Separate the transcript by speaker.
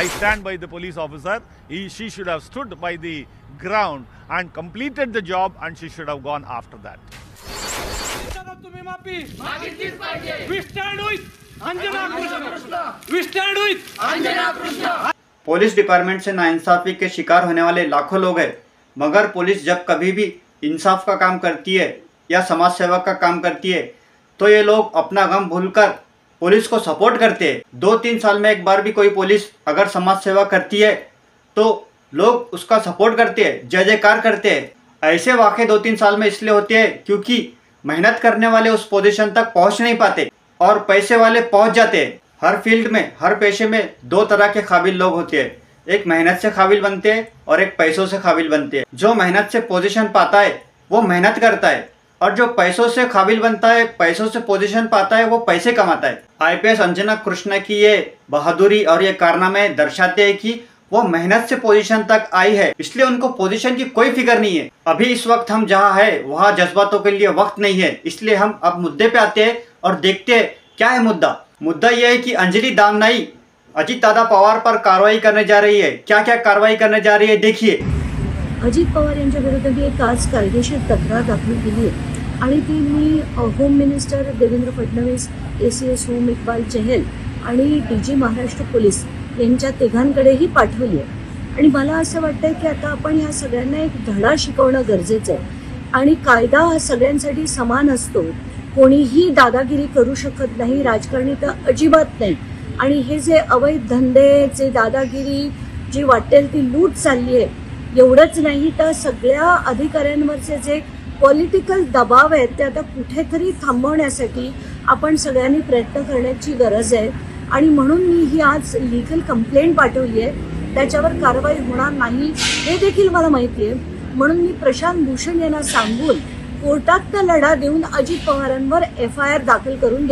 Speaker 1: I stand by the police officer. She should have stood by the ground and completed the job, and she should have gone after that.
Speaker 2: Police department से नाइंसाफी के शिकार होने वाले लाखों लोग हैं, मगर पुलिस जब कभी भी इंसाफ का काम करती है या समाज सेवा का काम करती है तो ये लोग अपना गम भूलकर पुलिस को सपोर्ट करते हैं। 2-3 साल में एक बार भी कोई पुलिस अगर समाज सेवा करती है तो लोग उसका सपोर्ट करते हैं, जय जयकार करते हैं। ऐसे वाक़े 2-3 साल में इसलिए होते हैं क्योंकि मेहनत करने वाले उस पोजीशन तक पहुंच नहीं पाते और पैसे वाले पहुंच जाते हैं। हर फील्ड में, हर पेशे में 2 तरह के काबिल लोग होते हैं, एक मेहनत से काबिल बनते हैं और एक पैसों से काबिल बनते हैं। जो मेहनत से पोजीशन पाता है वो मेहनत करता है और जो पैसों से काबिल बनता है, पैसों से पोजीशन पाता है, वो पैसे कमाता है। आईपीएस अंजना कृष्णा की ये बहादुरी और ये कारनामे दर्शाते हैं कि वो मेहनत से पोजीशन तक आई है, इसलिए उनको पोजीशन की कोई फिक्र नहीं है। अभी इस वक्त हम जहाँ है वहाँ जज्बातों के लिए वक्त नहीं है, इसलिए हम अब मुद्दे पे आते हैं और देखते हैं क्या है मुद्दा यह है कि अंजली दामनाई अजित दादा पवार पर कारवाई करने जा रही है। क्या क्या कार्रवाई करने जा रही है देखिए।
Speaker 3: अजित पवार यांच्या विरुद्ध मी एक आज कायदेशीर तक्रार दाखल केली आहे आणि ती मी home minister Devendra Fadnavis, ACS home Iqbal Chahal आणि DG महाराष्ट्र पोलीस यांच्या तिघांकडेही पाठवली आहे। आणि मला असं वाटतं की आता आपण ह्या सगळ्यांना एक धडा शिकवणं गरजेचं आहे आणि कायदा हा सगळ्यांसाठी समान असतो, कोणीही दादागिरी करू शकत नाही, राजकारणी तर अजिबात नाही। आणि हे जे अवैध धंदे, जे दादागिरी, जी वाटेल ती लूट चालली आहे, एवढंच नाही तर सगळ्या अधिकाऱ्यांवरचे जे पॉलिटिकल दबाव आहेत ते आता कुठेतरी थांबवण्यासाठी आपण सगळ्यांनी प्रयत्न करण्याची गरज आहे। आणि म्हणून मी ही आज लीगल कंप्लेंट पाठवली आहे, त्याच्यावर कारवाई होणार नाही हे देखील मला माहिती आहे। म्हणून मी प्रशांत भूषण यांना सांगून कोर्टात लढा देऊन अजित पवारांवर FIR दाखल करून